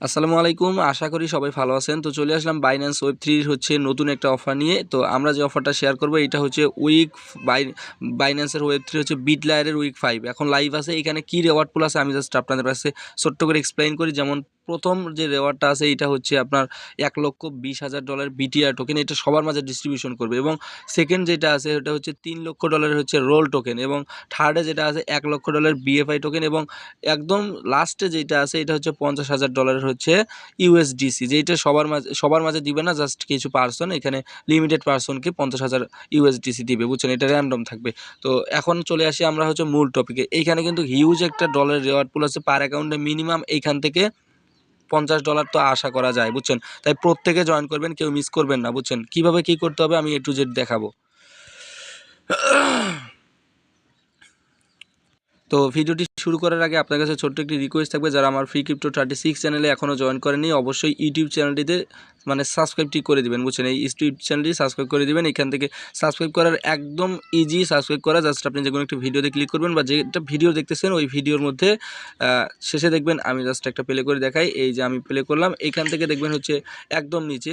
আসসালামু আলাইকুম। আশা করি সবাই ভালো আছেন। তো চলে আসলাম বাইন্যান্স ওয়েব3 হচ্ছে নতুন একটা অফার নিয়ে। তো আমরা যে অফারটা শেয়ার করব এটা হচ্ছে বাইন্যান্সের ওয়েব3 হচ্ছে বিটলায়ারের উইক 5 এখন লাইভ আছে। এখানে কি রিওয়ার্ড পুল আছে আমি জাস্ট আপনাদের কাছে ছোট্ট করে এক্সপ্লেইন করি। যেমন প্রথম যে রিওয়ার্ডটা আছে এটা হচ্ছে আপনার $1,20,000 বিটিআর টোকেন, এটা সবার মাঝে ডিস্ট্রিবিউশন করবে। এবং সেকেন্ড যেটা আছে এটা হচ্ছে $3,00,000 হচ্ছে রোল টোকেন। এবং থার্ডে যেটা আছে $1,00,000 বিএফআই টোকেন। এবং একদম লাস্টে যেটা আছে এটা হচ্ছে $50,000 হচ্ছে ইউএসডিসি, যেটা সবার মাঝে দিবে না, জাস্ট কিছু পার্সন, এখানে লিমিটেড পার্সনকে 50,000 ইউএসডিসি দিবে, বুঝছেন? এটা র্যান্ডম থাকবে। তো এখন চলে আসি আমরা হচ্ছে মূল টপিকে। এইখানে কিন্তু হিউজ একটা ডলার রিওয়ার্ড পুল আছে পার অ্যাকাউন্টে। মিনিমাম এইখান থেকে $50 তো আশা করা যায়, বুঝছেন? তাই প্রত্যেকে জয়েন করবেন, কেউ মিস করবেন না, বুঝছেন? কিভাবে কি করতে হবে আমি A to Z দেখাবো। তো ভিডিওটি শুরু করার আগে আপনার কাছে ছোট্ট একটি রিকোয়েস্ট থাকবে, যারা আমার ফ্রি ক্রিপ্টো 36 চ্যানেলে এখনও জয়েন করেনি অবশ্যই ইউটিউব চ্যানেলটিতে সাবস্ক্রাইবটি করে দিবেন, বুঝছেন? এই ইউটিউব চ্যানেলটি সাবস্ক্রাইব করে দিবেন। এখান থেকে সাবস্ক্রাইব করার একদম ইজি। সাবস্ক্রাইব করা জাস্ট আপনি যে কোনো একটা ভিডিওতে ক্লিক করবেন, বা যেটা ভিডিও দেখতেছেন ওই ভিডিওর মধ্যে শেষে দেখবেন আমি জাস্ট একটা প্লে করে দেখাই। এই যে আমি প্লে করলাম, এইখান থেকে দেখবেন হচ্ছে একদম নিচে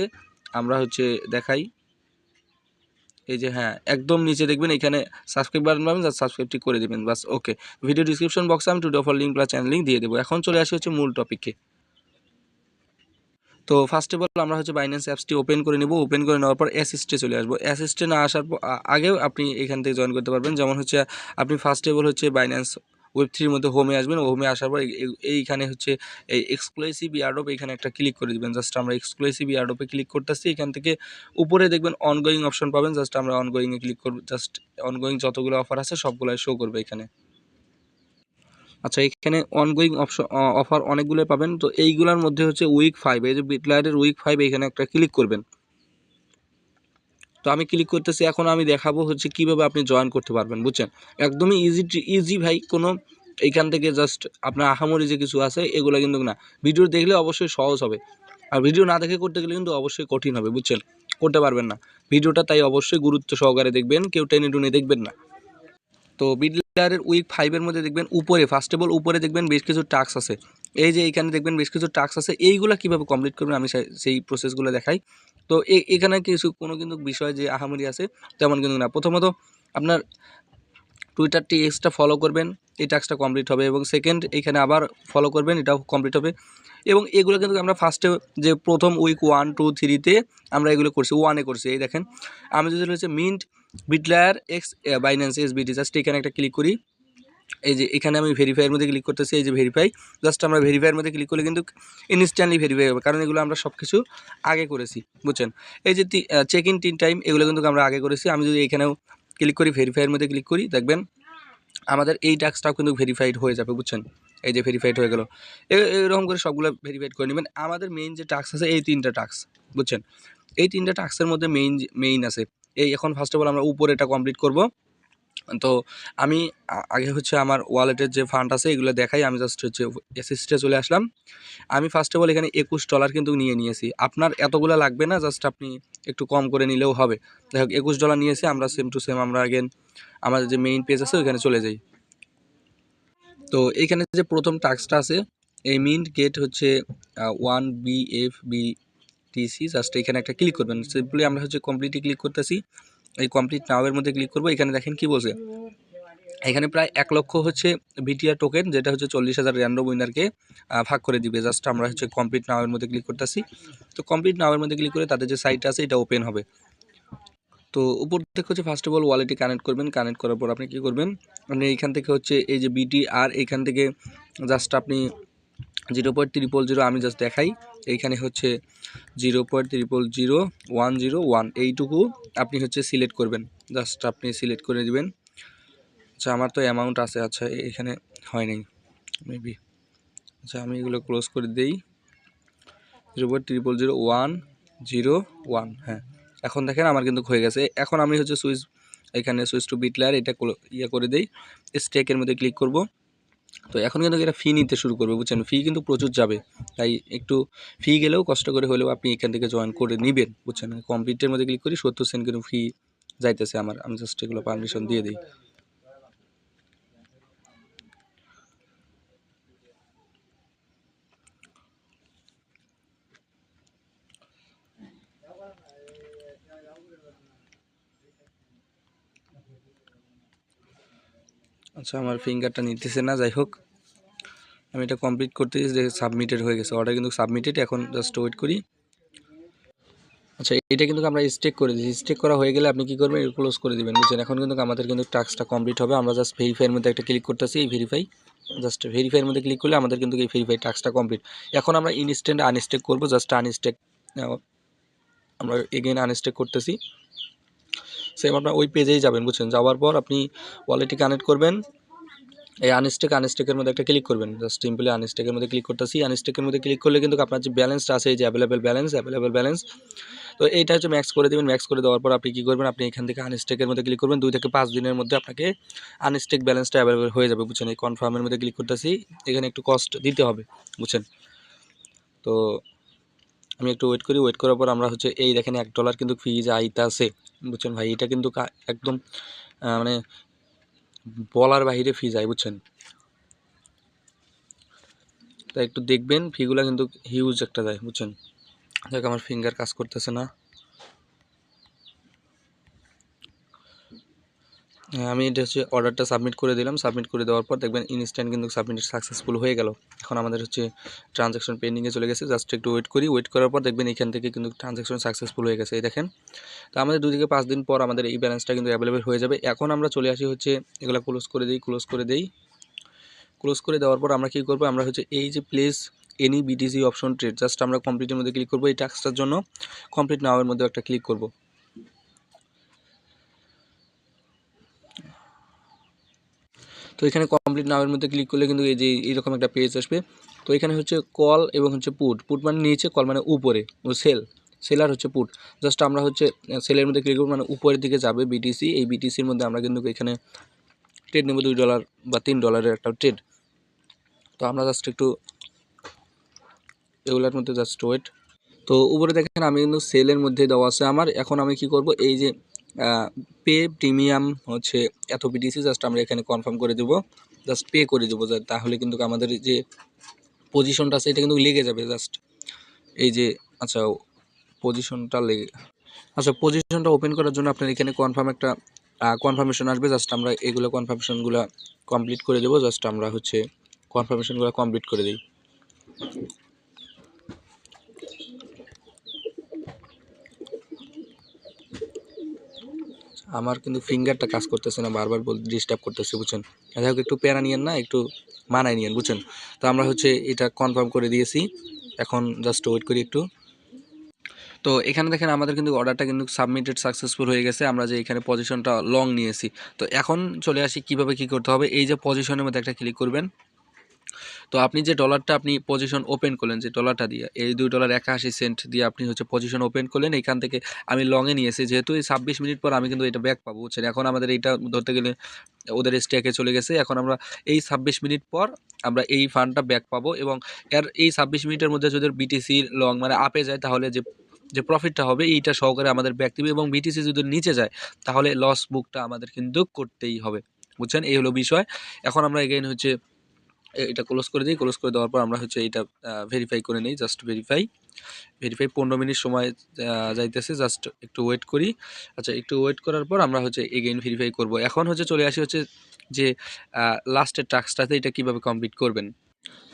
আমরা হচ্ছে দেখাই, এই যে হ্যাঁ, একদম নিচে দেখবেন এখানে সাবস্ক্রাইব বাটন পাবেন, জাস্ট সাবস্ক্রাইবটি করে দেবেন, বাস। ওকে, ভিডিও ডিসক্রিপশন বক্সে আমি today offer link plus channel link দিয়ে দেবো। এখন চলে আসি হচ্ছে মূল টপিকে। তো ফার্স্ট অফ অল আমরা হচ্ছে বাইন্যান্স অ্যাপসটি ওপেন করে নেব। ওপেন করে নেওয়ার পর অ্যাসিস্টে চলে আসবো। অ্যাসিস্টে না আসার আগেও আপনি এখান থেকে জয়েন করতে পারবেন। যেমন হচ্ছে আপনি ফার্স্ট অফ অল হচ্ছে বাইন্যান্স ওয়েব3 মধ্যে হোমে আসবেন। হোমে আসার পর এইখানে হচ্ছে এই এক্সক্লুসিভ ইয়ারড্রপ, এখানে একটা ক্লিক করে দিবেন। জাস্ট আমরা এক্সক্লুসিভ ইয়ারড্রপে ক্লিক করতেছি। এখান থেকে উপরে দেখবেন অনগোয়িং অপশন পাবেন, জাস্ট আমরা অনগোয়িংয়ে ক্লিক করব। জাস্ট অনগোয়িং যতগুলো অফার আছে সবগুলাই শো করবে এখানে। আচ্ছা, এখানে অনগোয়িং অফার অনেকগুলো পাবেন। তো এইগুলোর মধ্যে হচ্ছে উইক 5, এই যে বিটলায়ারের উইক 5, এখানে একটা ক্লিক করবেন। তো আমি ক্লিক করতেছি। এখন আমি দেখাবো হচ্ছে কিভাবে আপনি জয়েন করতে পারবেন, বুঝছেন? একদমই ইজি ভাই। কোনো এইখান থেকে জাস্ট আপনার আহামরি যে কিছু আছে এগুলো কিন্তু না। ভিডিও দেখলে অবশ্যই সহজ হবে, আর ভিডিও না দেখে করতে গেলে কিন্তু অবশ্যই কঠিন হবে, বুঝছেন? করতে পারবেন না ভিডিওটা। তাই অবশ্যই গুরুত্ব সহকারে দেখবেন, কেউ টেনে টুনে দেখবেন না। তো বিডলারের উইক 5-এর মধ্যে দেখবেন উপরে, ফার্স্ট অফ অল উপরে দেখবেন বেশ কিছু টাস্ক আছে। এই যে এইখানে দেখবেন বেশ কিছু টাস্ক আছে, এইগুলো কীভাবে কমপ্লিট করবেন আমি সেই প্রসেসগুলো দেখাই। তো এখানে কোনো কিন্তু বিষয় যে আহামরি আছে তেমন কিন্তু না। প্রথমত আপনার টুইটারটি এক্সটা ফলো করবেন, এই টাস্কটা কমপ্লিট হবে। এবং সেকেন্ড এইখানে আবার ফলো করবেন, এটাও কমপ্লিট হবে। এবং এগুলো কিন্তু আমরা ফার্স্টে যে প্রথম উইক 1, 2, 3-তে আমরা এগুলো করছি, 1-এ করছি। এই দেখেন আমি যদি হচ্ছে mint Bitlayer X Binance SBT, just এখানে একটা ক্লিক করি। এই যে এখানে আমি ভেরিফাইয়ের মধ্যে ক্লিক করতেছি, এই যে ভেরিফাই, জাস্ট আমরা ভেরিফাইয়ের মধ্যে ক্লিক করলে কিন্তু ইনস্ট্যান্টলি ভেরিফাই হবে, কারণ এগুলো আমরা সব কিছু আগে করেছি, বুঝছেন? এই যে চেক ইন 3 টাইম, এগুলো কিন্তু আমরা আগে করেছি। আমি যদি এখানেও ক্লিক করি, ভেরিফাইয়ের মধ্যে ক্লিক করি, দেখবেন আমাদের এই টাস্কটাও কিন্তু ভেরিফাইড হয়ে যাবে, বুঝছেন? এই যে ভেরিফাইড হয়ে গেল। এরকম করে সবগুলো ভেরিফাইড করে নেবেন। আমাদের মেইন যে টাস্ক আছে এই 3টা টাস্ক, বুঝছেন? এই 3টা টাস্কের মধ্যে মেইন আছে এই। এখন ফার্স্ট অফ অল আমরা উপরে এটা কমপ্লিট করব। তো আমি আগে হচ্ছে আমার ওয়ালেটের যে ফান্ড আছে এগুলো দেখাই। আমি জাস্ট হচ্ছে অ্যাসিস্টে চলে আসলাম। আমি ফার্স্ট অফ অল এখানে $21 কিন্তু নিয়ে নিয়েছি। আপনার এতগুলো লাগবে না, জাস্ট আপনি একটু কম করে নিলেও হবে। যাই হোক, $21 নিয়েছি। আমরা সেম টু সেম আমরা আগেন আমাদের যে মেইন পেজ আছে ওইখানে চলে যাই। তো এইখানে যে প্রথম টাস্কটা আছে, এই মিন্ট গেট হচ্ছে 1 BFBTC, জাস্ট এখানে একটা ক্লিক করবেন। সিম্পলি আমরা হচ্ছে কমপ্লিটে ক্লিক করতেছি। এই কমপ্লিট নাওয়ের মধ্যে ক্লিক করবো। এখানে দেখেন কি বলছে, এখানে প্রায় 1 লক্ষ হচ্ছে বিটিআর টোকেন, যেটা হচ্ছে 40,000 র্যান্ডম উইনারকে ভাগ করে দিবে। জাস্ট আমরা হচ্ছে কমপ্লিট নাওয়ের মধ্যে ক্লিক করতেছি। তো কমপ্লিট নাওয়ের মধ্যে ক্লিক করে তাদের যে সাইট আছে এটা ওপেন হবে। তো উপর থেকে হচ্ছে ফার্স্ট অফ অল ওয়ালেটে কানেক্ট করবেন। কানেক্ট করার পর আপনি কী করবেন, আপনি এইখান থেকে হচ্ছে এই যে বিটিআর, এইখান থেকে জাস্ট আপনি 0.000 আমি জাস্ট দেখাই। এইখানে হচ্ছে 0.0000101 এইটুকু আপনি হচ্ছে সিলেক্ট করবেন। জাস্ট আপনি সিলেক্ট করে দিবেন। আচ্ছা, আমার তো অ্যামাউন্ট আছে। আচ্ছা, এখানে হয় নাই মেবি। আচ্ছা, আমি এগুলো ক্লোজ করে দিই। 0.0000101, হ্যাঁ। এখন দেখেন আমার কিন্তু হয়ে গেছে। এখন আমি হচ্ছে এখানে সুইচ টু বিটলায়ার এটা করে দেই। স্টেকের মধ্যে ক্লিক করব। তো এখন কিন্তু এটা ফি নিতে শুরু করবে, বুঝছেন? ফি কিন্তু প্রচুর যাবে, তাই একটু ফি গেলেও কষ্ট করে হলেও আপনি এখান থেকে জয়েন করে নেবেন, বুঝছেন? কমপ্লিটের মধ্যে ক্লিক করি, 70 সেন্ট কিন্তু ফি যাইতেছে আমার। আমি জাস্ট এগুলো পারমিশন দিয়ে দিই। আচ্ছা আমার ফিঙ্গারটা নিতেছে না, যাই হোক আমি এটা কমপ্লিট করতে যে সাবমিটেড হয়ে গেছে, অর্ডার কিন্তু সাবমিটেড। এখন জাস্ট ওয়েট করি। আচ্ছা এটা কিন্তু আমরা স্টেক করে দিচ্ছি, স্টেক করা হয়ে গেলে আপনি কী করবেন, ক্লোজ করে দেবেন, বুঝছেন। এখন কিন্তু আমাদের কিন্তু টাস্কটা কমপ্লিট হবে। আমরা জাস্ট ভেরিফাইয়ের মধ্যে একটা ক্লিক করতেছি, এই ভেরিফাই, জাস্ট ভেরিফাইয়ের মধ্যে ক্লিক করলে আমাদের কিন্তু এই ভেরিফাই টাস্কটা কমপ্লিট। এখন আমরা ইনস্ট্যান্ট আনস্টেক করবো, জাস্ট আনস্টেক আমরা এগেইন আনস্টেক করতেছি। সেম আপনার ওই পেজেই যাবেন, বুঝছেন। যাওয়ার পর আপনি ওয়ালেটটি কানেক্ট করবেন, এই আনস্টেকের মধ্যে একটা ক্লিক করবেন, জাস্ট সিম্পলি আনস্টেকের মধ্যে ক্লিক করতেছি। আনস্টেকের মধ্যে ক্লিক করলে কিন্তু আপনার যে ব্যালেন্সটা আছে, এই যে অ্যাভেলেবেল ব্যালেন্স, তো এইটা হচ্ছে ম্যাক্স করে দেবেন। ম্যাক্স করে দেওয়ার পর আপনি কী করবেন, আপনি এখান থেকে আনস্টেকের মধ্যে ক্লিক করবেন। 2 থেকে 5 দিনের মধ্যে আপনাকে আনস্টেক ব্যালেন্সটা অ্যাভেলেবেল হয়ে যাবে, বুঝছেন। এই কনফার্মের মধ্যে ক্লিক করতেছি, এখানে একটু কস্ট দিতে হবে, বুঝছেন। তো আমি একটু ওয়েট করি। ওয়েট করার পর আমরা হচ্ছে এই দেখেন $1 কিন্তু ফি যে আইতে আছে, বুঝছেন ভাই। এটা কিন্তু একদম মানে বলার বাহিরে ফি যায়, বুঝছেন। তাই একটু দেখবেন, ফিগুলো কিন্তু হিউজ একটা যায়, বুঝছেন। দেখ আমার ফিঙ্গার কাজ করতেছে না। আমি এটা হচ্ছে অর্ডারটা সাবমিট করে দিলাম। সাবমিট করে দেওয়ার পর দেখবেন ইনস্ট্যান্ট কিন্তু সাবমিট সাকসেসফুল হয়ে গেল। এখন আমাদের হচ্ছে ট্রানজ্যাকশন পেন্ডিংয়ে চলে গেছে। জাস্ট একটু ওয়েট করি। ওয়েট করার পর দেখবেন এখান থেকে কিন্তু ট্রানজ্যাকশন সাকসেসফুল হয়ে গেছে, এই দেখেন। তো আমাদের 2 থেকে 5 দিন পর আমাদের এই ব্যালেন্সটা কিন্তু অ্যাভেলেবেল হয়ে যাবে। এখন আমরা চলে আসি হচ্ছে এগুলো ক্লোজ করে দিই। ক্লোজ করে দেওয়ার পর আমরা কী করবো, আমরা হচ্ছে এই যে place any BTC option trade, just আমরা কমপ্লিটের মধ্যে ক্লিক করবো। এই টাস্কটার জন্য কমপ্লিট নাওয়ের মধ্যে একটা ক্লিক করব। তো এখানে কমপ্লিট নাওয়ের মধ্যে ক্লিক করলে কিন্তু এই যে এইরকম একটা পেজ আসবে। তো এখানে হচ্ছে কল এবং হচ্ছে পুট মানে নিচে, কল মানে উপরে, ও সেলার হচ্ছে পুট। জাস্ট আমরা হচ্ছে সেলের মধ্যে ক্লিক করব, মানে উপরের দিকে যাবে বিটিসি। এই বিটিসির মধ্যে আমরা কিন্তু এখানে ট্রেড নেব $2 বা $3 একটা ট্রেড। তো আমরা জাস্ট একটু এগুলোর মধ্যে জাস্ট ওয়েট। তো উপরে দেখেন আমি কিন্তু সেলের মধ্যে দেওয়া আছে আমার। এখন আমি কি করব, এই যে পে প্রিমিয়াম হচ্ছে এত বিটিসি, জাস্ট আমরা এখানে কনফার্ম করে দেবো, জাস্ট পে করে দেবো। তাহলে কিন্তু আমাদের যে পজিশনটা আছে এটা কিন্তু লেগে যাবে। জাস্ট এই যে আচ্ছা পজিশনটা ওপেন করার জন্য আপনার এখানে একটা কনফার্মেশন আসবে। জাস্ট আমরা এগুলো কনফার্মেশনগুলো কমপ্লিট করে দেবো। জাস্ট আমরা হচ্ছে কনফার্মেশনগুলো কমপ্লিট করে দিই। আমার কিন্তু ফিঙ্গারটা কাজ করতেছে না, বারবার ডিস্টার্ব করতেছে, বুঝছেন। যাই হোক একটু প্যারা নিয়েন না, একটু মানায় নিয়েন, বুঝছেন। তো আমরা হচ্ছে এটা কনফার্ম করে দিয়েছি। এখন জাস্ট ওয়েট করি একটু। তো এখানে দেখেন আমাদের কিন্তু অর্ডারটা কিন্তু সাবমিটেড সাকসেসফুল হয়ে গেছে। আমরা যে এখানে পজিশনটা লং নিয়েছি। তো এখন চলে আসি কীভাবে কী করতে হবে। এই যে পজিশনের মধ্যে একটা ক্লিক করবেন। তো আপনি যে ডলারটা আপনি পজিশন ওপেন করলেন, যে ডলারটা দিয়ে এই $2.81 দিয়ে আপনি হচ্ছে পজিশন ওপেন করলেন। এখান থেকে আমি লংয়ে নিয়েছি, যেহেতু এই 26 মিনিট পর আমি কিন্তু এটা ব্যাক পাবো, বুঝছেন। এখন আমাদের এইটা ধরতে গেলে ওদের স্ট্যাকে চলে গেছে। এখন আমরা এই 26 মিনিট পর আমরা এই ফান্ডটা ব্যাক পাবো, এবং এর এই 26 মিনিটের মধ্যে যদি বিটিসি লং মানে আপে যায়, তাহলে যে প্রফিটটা হবে এইটা সহকারে আমাদের ব্যাক দিবে, এবং বিটিসি যদি নিচে যায় তাহলে লস বুকটা আমাদের কিন্তু করতেই হবে, বুঝছেন। এই হলো বিষয়। এখন আমরা এগেইন হচ্ছে এটা ক্লোজ করে দিই। ক্লোজ করে দেওয়ার পর আমরা হচ্ছে এটা ভেরিফাই করে নিই। জাস্ট ভেরিফাই 15 মিনিট সময় যাইতেছে, জাস্ট একটু ওয়েট করি। আচ্ছা একটু ওয়েট করার পর আমরা হচ্ছে এগেইন ভেরিফাই করব। এখন হচ্ছে চলে আসি হচ্ছে যে লাস্টের টাস্কটাতে এটা কীভাবে কমপ্লিট করবেন।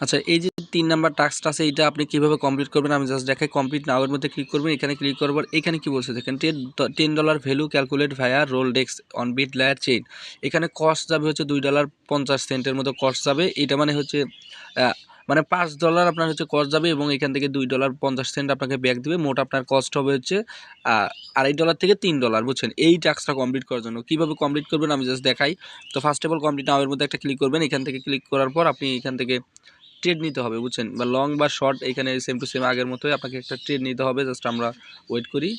আচ্ছা এই যে 3 নাম্বার টাস্কটা আছে, এটা আপনি কীভাবে কমপ্লিট করবেন আমি জাস্ট দেখাই। কমপ্লিট নাওয়ের মধ্যে ক্লিক করবেন। এখানে ক্লিক করার পর এখানে কী বলছে দেখেন, $10 value calculate via roll decks on bit layer chain. এখানে কস্ট যাবে হচ্ছে $2.50 মতো কস্ট যাবে। এটা মানে হচ্ছে মানে $5 আপনার হচ্ছে কস্ট যাবে, এবং এখান থেকে $2.50 আপনাকে ব্যাক দিবে। মোট আপনার কস্ট হবে হচ্ছে $2.5 থেকে $3, বুঝছেন। এই টাস্কটা কমপ্লিট করার জন্য কীভাবে কমপ্লিট করবেন আমি জাস্ট দেখাই। তো ফার্স্ট অফ অল কমপ্লিট নাওয়ের মধ্যে একটা ক্লিক করবেন। এখান থেকে ক্লিক করার পর আপনি এখান থেকে ট্রেড নিতে হবে, বুঝছেন, বা লং বা শর্ট এখানে সেম টু সেম আগের মতোই আপনাকে একটা ট্রেড নিতে হবে। জাস্ট আমরা ওয়েট করি।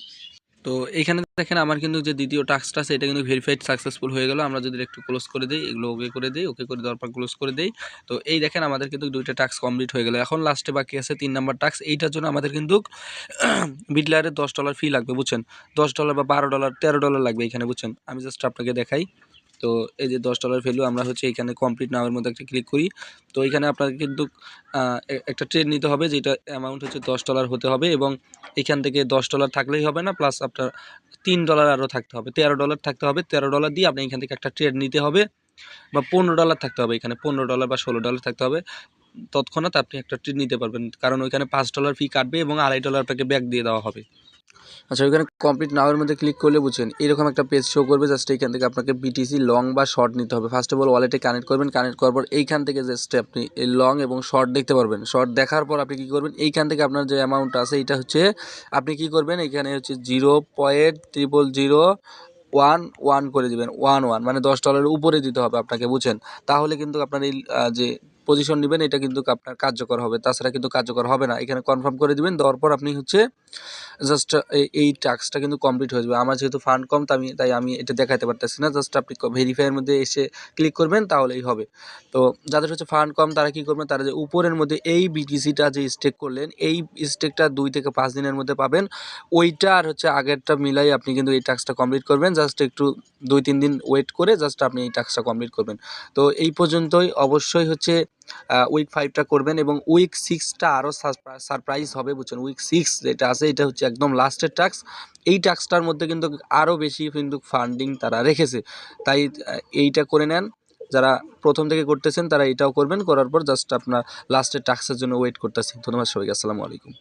তো এইখানে দেখেন আমার কিন্তু যে দ্বিতীয় টাস্কটা আছে এটা কিন্তু ভেরিফাইড সাকসেসফুল হয়ে গেল। আমরা যদি একটু ক্লোজ করে দিই, এগুলো ওকে করে দিই, ওকে করে দেওয়ার পর ক্লোজ করে দিই। তো এই দেখেন আমাদের কিন্তু 2টা টাস্ক কমপ্লিট হয়ে গেল। এখন লাস্টে বাকি আছে 3 নাম্বার টাস্ক। এইটার জন্য আমাদের কিন্তু বিটলারের $10 ফি লাগবে, বুঝছেন। $10 বা $12 $13 লাগবে এখানে, বুঝছেন। আমি জাস্ট আপনাকে দেখাই। তো এই যে $10 ভ্যালু আমরা হচ্ছে এখানে কমপ্লিট নাওয়ের মধ্যে একটা ক্লিক করি। তো এখানে আপনাকে কিন্তু একটা ট্রেড নিতে হবে, যেটা অ্যামাউন্ট হচ্ছে $10 হতে হবে, এবং এখান থেকে $10 থাকলেই হবে না, প্লাস আপনার $3 আরও থাকতে হবে, $13 থাকতে হবে। $13 দিয়ে আপনি এখান থেকে একটা ট্রেড নিতে হবে। বা $15 থাকতে হবে, এখানে $15 বা $16 থাকতে হবে, তৎক্ষণাৎ আপনি একটা ট্রিট নিতে পারবেন, কারণ ওইখানে $5 ফি কাটবে এবং $2.5 আপনাকে ব্যাক দিয়ে দেওয়া হবে। আচ্ছা, ওইখানে কমপ্লিট নাওয়ের মধ্যে ক্লিক করলে বুঝছেন এরকম একটা পেজ শো করবে। জাস্ট এইখান থেকে আপনাকে বিটিসি লং বা শর্ট নিতে হবে। ফার্স্ট অফ অল ওয়ালেটে কানেক্ট করবেন, কানেক্ট করার পর এইখান থেকে জাস্ট আপনি এই লং এবং শর্ট দেখতে পারবেন। শর্ট দেখার পর আপনি কী করবেন, এইখান থেকে আপনার যে অ্যামাউন্ট আছে এইটা হচ্ছে আপনি কী করবেন, এখানে হচ্ছে 0.00011 করে দেবেন, 11 মানে $10 উপরে দিতে হবে আপনাকে, বুঝছেন। তাহলে কিন্তু আপনার এই যে পজিশন নেবেন এটা কিন্তু আপনার কার্যকর হবে, তাছাড়া কিন্তু কার্যকর হবে না। এখানে কনফার্ম করে দিবেন, দেওয়ার পর আপনি হচ্ছে জাস্ট এই টাস্কটা কিন্তু কমপ্লিট হয়ে যাবে। আমার যেহেতু ফান্ড কম তাই আমি এটা দেখাতে পারতেছি না। জাস্ট আপনি ভেরিফাইয়ের মধ্যে এসে ক্লিক করবেন, তাহলেই হবে। তো যাদের হচ্ছে ফান্ড কম তারা কী করবেন, তারা যে উপরের মধ্যে এই বিটিসিটা যে স্টেক করলেন, এই স্টেকটা 2 থেকে 5 দিনের মধ্যে পাবেন। ওইটা আর হচ্ছে আগেরটা মিলাই আপনি কিন্তু এই টাস্কটা কমপ্লিট করবেন। জাস্ট একটু 2-3 দিন ওয়েট করে জাস্ট আপনি এই টাস্কটা কমপ্লিট করবেন। তো এই পর্যন্তই। অবশ্যই হচ্ছে উইক 5টা করবেন এবং উইক 6টা আরও সারপ্রাইজ হবে, বুঝছেন। উইক 6 যেটা আছে এটা হচ্ছে একদম লাস্টের টাস্ক। এই টাস্কটার মধ্যে কিন্তু আরও বেশি কিন্তু ফান্ডিং তারা রেখেছে, তাই এইটা করে নেন। যারা প্রথম থেকে করতেছেন তারা এটাও করবেন, করার পর জাস্ট আপনার লাস্টের টাস্কের জন্য ওয়েট করতেছি। ধন্যবাদ সবাইকে, আসসালামু আলাইকুম।